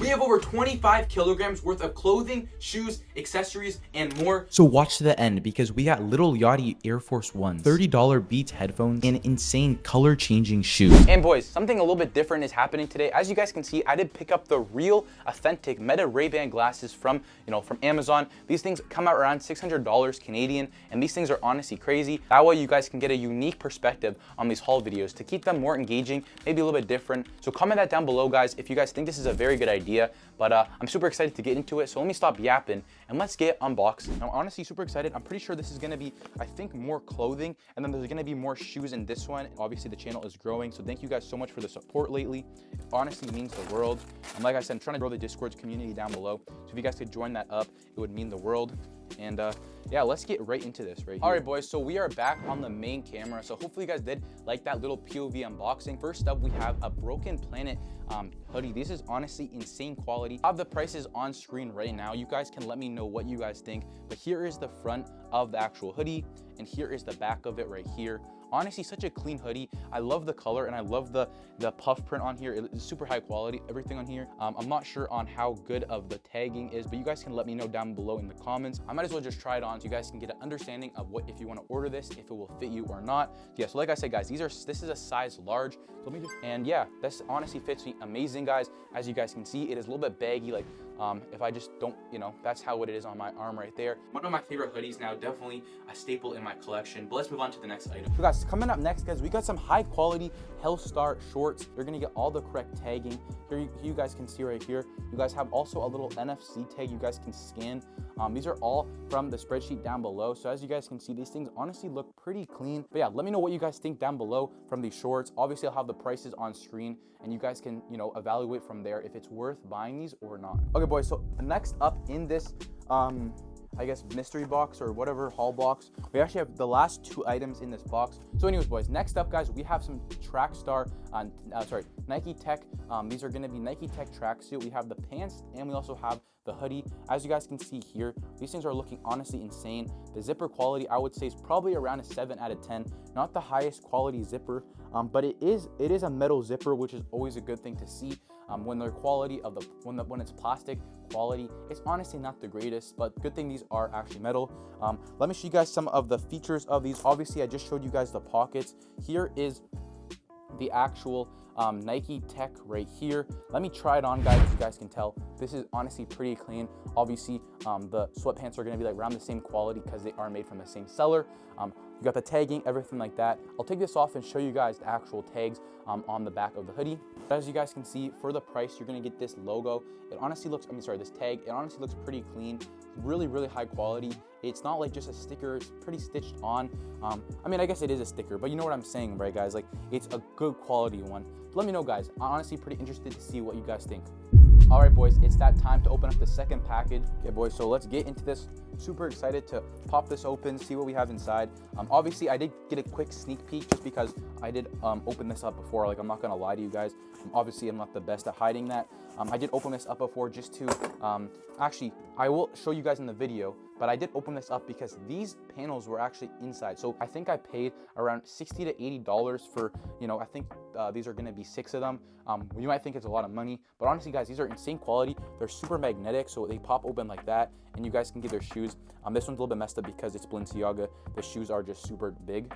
We have over 25 kilograms worth of clothing, shoes, accessories, and more. So watch to the end because we got little Yachty Air Force Ones, $30 Beats headphones, and insane color changing shoes. And boys, something a little bit different is happening today. As you guys can see, I did pick up the real authentic Meta Ray-Ban glasses from Amazon. These things come out around $600 Canadian, and these things are honestly crazy. That way you guys can get a unique perspective on these haul videos to keep them more engaging, maybe a little bit different. So comment that down below, guys, if you guys think this is a very good idea. But I'm super excited to get into it. So let me stop yapping and let's get unboxed. I'm honestly super excited. I'm pretty sure this is gonna be, I think, more clothing, and then there's gonna be more shoes in this one. Obviously the channel is growing, so thank you guys so much for the support lately. It honestly means the world. And like I said, I'm trying to grow the Discord community down below. So if you guys could join that up, it would mean the world. And yeah, let's get right into this right here. All right, boys, so we are back on the main camera. So hopefully you guys did like that little POV unboxing. First up, we have a Broken Planet hoodie. This is honestly insane quality. I have the prices on screen right now. You guys can let me know what you guys think. But here is the front of the actual hoodie, and here is the back of it right here. Honestly, such a clean hoodie. I love the color, and I love the puff print on here. It's super high quality, everything on here. I'm not sure on how good of the tagging is, but you guys can let me know down below in the comments. I might as well just try it on so you guys can get an understanding of what, if you want to order this, if it will fit you or not. Yeah, so like I said, guys, this is a size large. And yeah, this honestly fits me amazing, guys. As you guys can see, it is a little bit baggy, like if I just don't, that's how it is on my arm right there. One of my favorite hoodies now, definitely a staple in my collection. But let's move on to the next item. So guys, coming up next, guys, we got some high quality Hellstar shorts. You're gonna get all the correct tagging. Here you guys can see right here. You guys have also a little NFC tag you guys can scan. These are all from the spreadsheet down below. So as you guys can see, these things honestly look pretty clean. But yeah, let me know what you guys think down below from these shorts. Obviously, I'll have the prices on screen, and you guys can, evaluate from there if it's worth buying these or not. Okay, boys, so next up in this, I guess, mystery box or whatever, haul box, we actually have the last two items in this box. So anyways, boys, next up, guys, we have some Nike Tech. These are gonna be Nike Tech tracksuit. We have the pants, and we also have the hoodie. As you guys can see here, these things are looking honestly insane. The zipper quality, I would say, is probably around a 7 out of 10. Not the highest quality zipper, but it is a metal zipper, which is always a good thing to see. When the quality of when it's plastic quality, it's honestly not the greatest, but good thing these are actually metal. Let me show you guys some of the features of these. Obviously, I just showed you guys the pockets. Here is the actual Nike Tech right here. Let me try it on, guys. As you guys can tell, this is honestly pretty clean. Obviously, the sweatpants are gonna be like around the same quality because they are made from the same seller. You got the tagging, everything like that. I'll take this off and show you guys the actual tags on the back of the hoodie. As you guys can see, for the price, you're gonna get this logo. It honestly looks, this tag, it honestly looks pretty clean. Really, really high quality. It's not like just a sticker, it's pretty stitched on. I guess it is a sticker, but you know what I'm saying, right, guys? Like, it's a good quality one. Let me know, guys. I'm honestly pretty interested to see what you guys think. All right, boys, it's that time to open up the second package. Okay, boys, so let's get into this. Super excited to pop this open, see what we have inside. Obviously, I did get a quick sneak peek just because I did open this up before. Like, I'm not gonna lie to you guys. Obviously, I'm not the best at hiding that. I did open this up before just to, actually, I will show you guys in the video, but I did open this up because these panels were actually inside. So I think I paid around $60 to $80 for, I think these are gonna be 6 of them. You might think it's a lot of money, but honestly, guys, these are insane quality. They're super magnetic, so they pop open like that, and you guys can get their shoes. This one's a little bit messed up because it's Balenciaga. The shoes are just super big,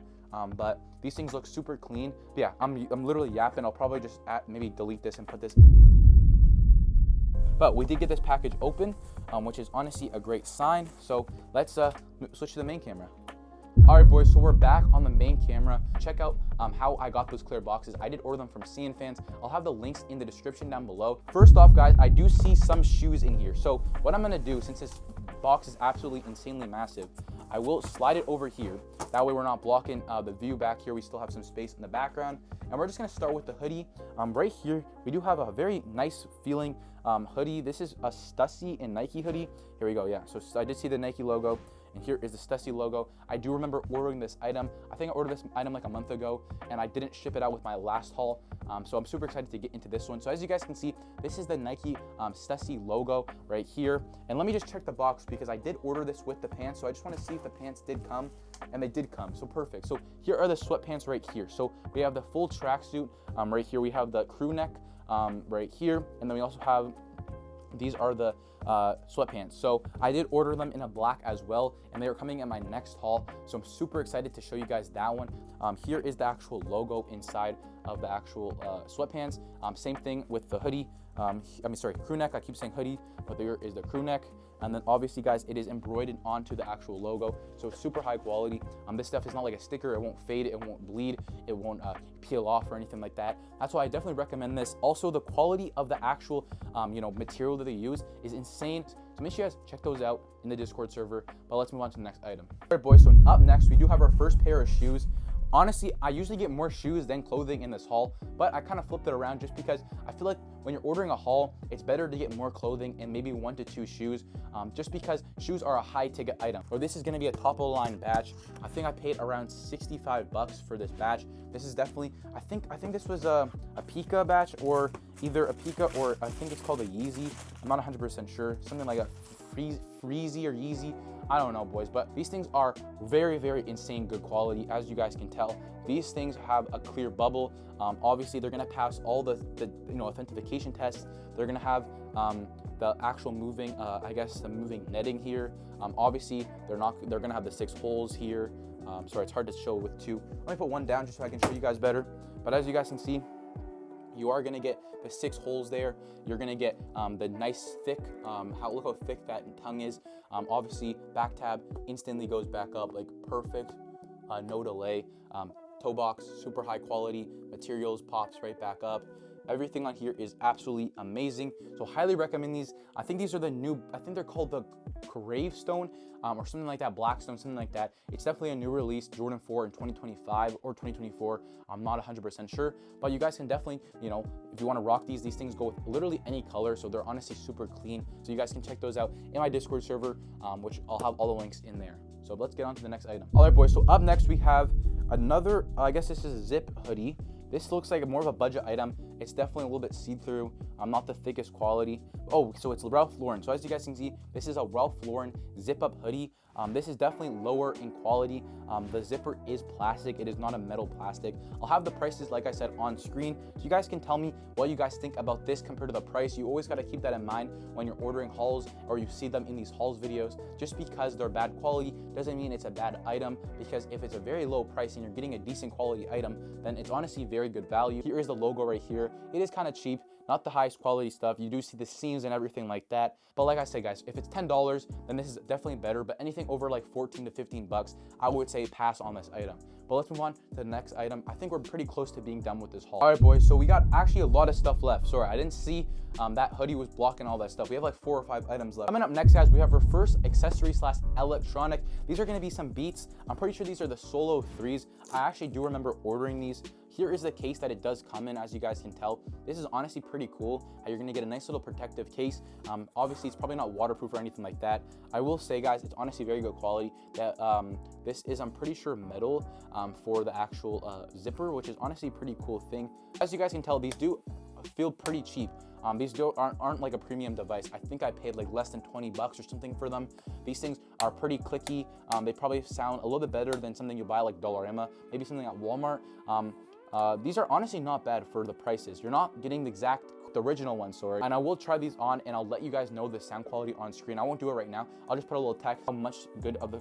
but these things look super clean. But yeah, I'm literally yapping. I'll probably just maybe delete this and put this. But we did get this package open, which is honestly a great sign. So let's switch to the main camera. All right, boys, so we're back on the main camera. Check out how I got those clear boxes. I did order them from CN Fans. I'll have the links in the description down below. First off, guys, I do see some shoes in here. So what I'm gonna do, since this box is absolutely insanely massive, I will slide it over here. That way we're not blocking the view back here. We still have some space in the background. And we're just gonna start with the hoodie. Right here, we do have a very nice feeling hoodie. This is a Stussy and Nike hoodie. Here we go, yeah. So I did see the Nike logo, and here is the Stussy logo. I do remember ordering this item. I think I ordered this item like a month ago, and I didn't ship it out with my last haul. So I'm super excited to get into this one. So as you guys can see, this is the Nike Stussy logo right here. And let me just check the box because I did order this with the pants. So I just want to see if the pants did come, and they did come. So perfect. So here are the sweatpants right here. So we have the full tracksuit right here. We have the crew neck right here, and then we also have these are the sweatpants. So I did order them in a black as well, and they are coming in my next haul. So I'm super excited to show you guys that one. Here is the actual logo inside of the actual sweatpants. Same thing with the hoodie. Crew neck. I keep saying hoodie, but there is the crew neck. And then obviously, guys, it is embroidered onto the actual logo. So it's super high quality. This stuff is not like a sticker. It won't fade, it won't bleed, it won't peel off or anything like that. That's why I definitely recommend this. Also, the quality of the actual material that they use is insane. So make sure you guys check those out in the Discord server. But let's move on to the next item. All right, boys, so up next, we do have our first pair of shoes. Honestly, I usually get more shoes than clothing in this haul, but I kind of flipped it around just because I feel like when you're ordering a haul, it's better to get more clothing and maybe 1 to 2 shoes, just because shoes are a high ticket item. Or this is gonna be a top of the line batch. I think I paid around 65 bucks for this batch. This is definitely, I think this was a Pika batch, or either a Pika or I think it's called a Yeezy. I'm not 100% sure, something like a Freezy or Yeezy. I don't know, boys, but these things are very, very insane good quality. As you guys can tell, these things have a clear bubble. Obviously, they're gonna pass all the authentication tests. They're gonna have the actual moving, the moving netting here. Obviously, they're gonna have the 6 holes here. Sorry, it's hard to show with 2. Let me put 1 down just so I can show you guys better. But as you guys can see, you are gonna get the 6 holes there. You're gonna get the nice thick, look how thick that tongue is. Obviously, back tab instantly goes back up, like perfect, no delay. Toe box, super high quality materials, pops right back up. Everything on here is absolutely amazing. So highly recommend these. I think these are the new, I think they're called the Gravestone or something like that, Blackstone, something like that. It's definitely a new release, Jordan 4 in 2025 or 2024. I'm not 100% sure, but you guys can definitely, if you want to rock these things go with literally any color. So they're honestly super clean. So you guys can check those out in my Discord server, which I'll have all the links in there. So let's get on to the next item. All right, boys, so up next we have another, I guess this is a zip hoodie. This looks like more of a budget item. It's definitely a little bit see-through. Not the thickest quality. Oh, so it's Ralph Lauren. So as you guys can see, this is a Ralph Lauren zip-up hoodie. This is definitely lower in quality. The zipper is plastic. It is not a metal plastic. I'll have the prices, like I said, on screen. So you guys can tell me what you guys think about this compared to the price. You always got to keep that in mind when you're ordering hauls or you see them in these hauls videos. Just because they're bad quality doesn't mean it's a bad item, because if it's a very low price and you're getting a decent quality item, then it's honestly very good value. Here is the logo right here. It is kind of cheap. Not the highest quality stuff. You do see the seams and everything like that. But like I said, guys, if it's $10, then this is definitely better. But anything over like 14 to 15 bucks, I would say pass on this item. But let's move on to the next item. I think we're pretty close to being done with this haul. All right, boys, so we got actually a lot of stuff left. Sorry, I didn't see that hoodie was blocking all that stuff. We have like 4 or 5 items left. Coming up next, guys, we have our first accessory / electronic. These are gonna be some Beats. I'm pretty sure these are the Solo 3s. I actually do remember ordering these. Here is the case that it does come in, as you guys can tell. This is honestly pretty cool, how you're gonna get a nice little protective case. Obviously, it's probably not waterproof or anything like that. I will say, guys, it's honestly very good quality. That this is, I'm pretty sure, metal for the actual zipper, which is honestly a pretty cool thing. As you guys can tell, these do feel pretty cheap. These aren't like a premium device. I think I paid like less than 20 bucks or something for them. These things are pretty clicky. They probably sound a little bit better than something you buy like Dollarama, maybe something at Walmart. These are honestly not bad for the prices. You're not getting the original one, sorry. And I will try these on and I'll let you guys know the sound quality on screen. I won't do it right now. I'll just put a little text how much good of the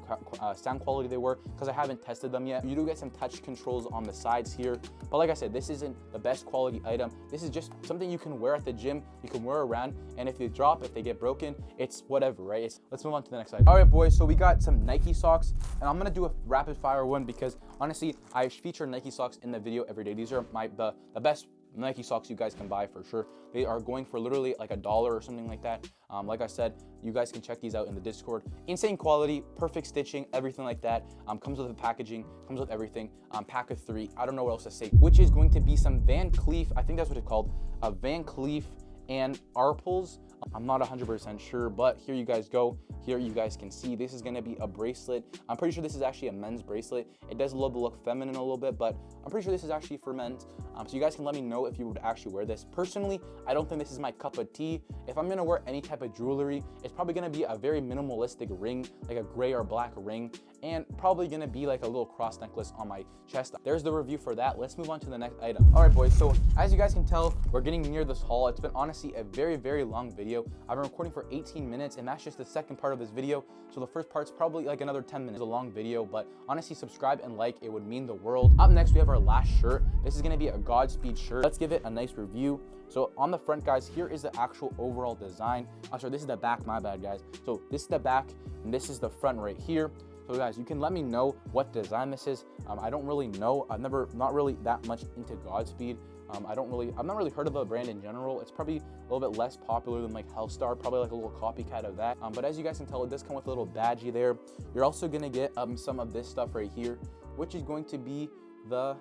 sound quality they were, because I haven't tested them yet. You do get some touch controls on the sides here. But like I said, this isn't the best quality item. This is just something you can wear at the gym, you can wear around, and if they drop, if they get broken, it's whatever, right? Let's move on to the next item. All right, boys, so we got some Nike socks, and I'm gonna do a rapid fire one because honestly, I feature Nike socks in the video every day. These are the best Nike socks you guys can buy for sure. They are going for literally like $1 or something like that. Like I said, you guys can check these out in the Discord. Insane quality, perfect stitching, everything like that. Comes with the packaging, comes with everything. Pack of 3, I don't know what else to say, which is going to be some Van Cleef, I think that's what it's called, Van Cleef and Arpels. I'm not 100% sure, but here you guys go. Here you guys can see this is gonna be a bracelet. I'm pretty sure this is actually a men's bracelet. It does look feminine a little bit, but I'm pretty sure this is actually for men's. So you guys can let me know if you would actually wear this. Personally, I don't think this is my cup of tea. If I'm gonna wear any type of jewelry, it's probably gonna be a very minimalistic ring, like a gray or black ring. and probably gonna be like a little cross necklace on my chest. There's the review for that. Let's move on to the next item. All right, boys, so as you guys can tell, we're getting near this haul. It's been honestly a very, very long video. I've been recording for 18 minutes, and that's just the second part of this video. So the first part's probably like another 10 minutes. It's a long video, but honestly, subscribe and like, it would mean the world. Up next, we have our last shirt. This is gonna be a Godspeed shirt. Let's give it a nice review. So on the front, guys, here is the actual overall design. Oh, sorry, this is the back, my bad, guys. So this is the back, and this is the front right here. So guys, you can let me know what design this is. I don't really know. Not really that much into Godspeed. I've not really heard of the brand in general. It's probably a little bit less popular than like Hellstar, probably like a little copycat of that. But as you guys can tell, it does come with a little badgie there. You're also gonna get some of this stuff right here, which is going to be the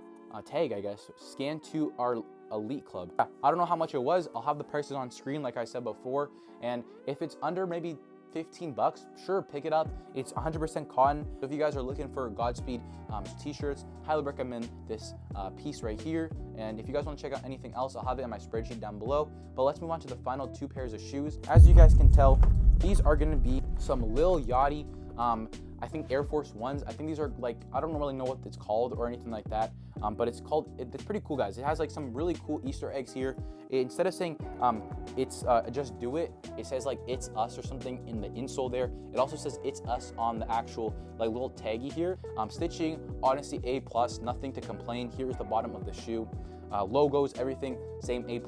tag, I guess. Scan to our elite club. I don't know how much it was. I'll have the prices on screen like I said before, and if it's under maybe 15 bucks, sure, pick it up. It's 100% cotton. If you guys are looking for Godspeed t-shirts, highly recommend this piece right here. And if you guys want to check out anything else, I'll have it in my spreadsheet down below. But let's move on to the final two pairs of shoes. As you guys can tell, these are going to be some Lil Yachty I think Air Force Ones. I think these are like, I don't really know what it's called or anything like that, but it's pretty cool, guys. It has like some really cool Easter eggs here. Instead of saying it's just do it, it says like it's us or something in the insole there. It also says it's us on the actual like little taggy here. Stitching, honestly, A+, nothing to complain. Here's the bottom of the shoe. Logos, everything, same A+.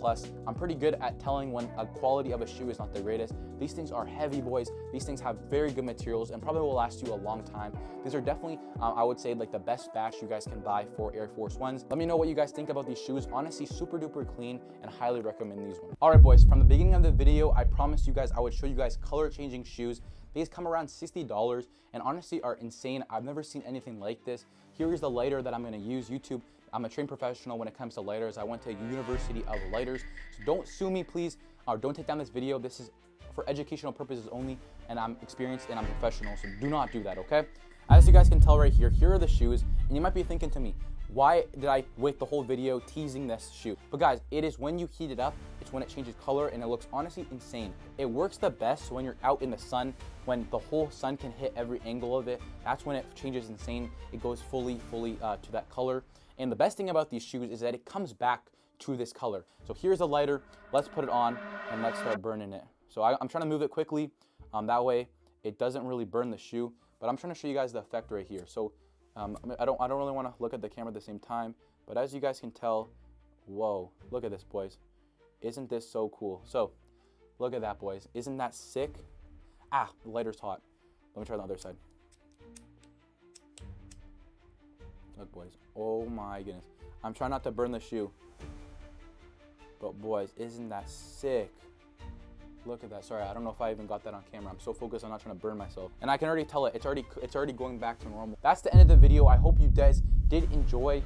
I'm pretty good at telling when a quality of a shoe is not the greatest. These things are heavy, boys. These things have very good materials and probably will last you a long time. These are definitely, I would say, like the best batch you guys can buy for Air Force Ones. Let me know what you guys think about these shoes. Honestly, super duper clean, and highly recommend these ones. All right, boys, from the beginning of the video, I promised you guys I would show you guys color changing shoes. These come around $60 and honestly are insane. I've never seen anything like this. Here is the lighter that I'm gonna use. YouTube, I'm a trained professional when it comes to lighters. I went to University of Lighters. So don't sue me, please, or don't take down this video. This is for educational purposes only, and I'm experienced and I'm professional, so do not do that, okay? As you guys can tell right here, here are the shoes, and you might be thinking to me, why did I wait the whole video teasing this shoe? But guys, it is when you heat it up, it's when it changes color, and it looks honestly insane. It works the best when you're out in the sun, when the whole sun can hit every angle of it. That's when it changes insane. It goes fully to that color. And the best thing about these shoes is that it comes back to this color. So here's a lighter, let's put it on, and let's start burning it. So I'm trying to move it quickly, that way it doesn't really burn the shoe, but I'm trying to show you guys the effect right here. So I don't really want to look at the camera at the same time, but as you guys can tell, whoa, look at this, boys. Isn't this so cool? So look at that, boys. Isn't that sick? Ah, the lighter's hot. Let me try the other side. Look, boys. Oh my goodness. I'm trying not to burn the shoe, but boys, isn't that sick? Look at that. Sorry, I don't know if I even got that on camera. I'm so focused on not trying to burn myself. And I can already tell it's already going back to normal. That's the end of the video. I hope you guys did enjoy.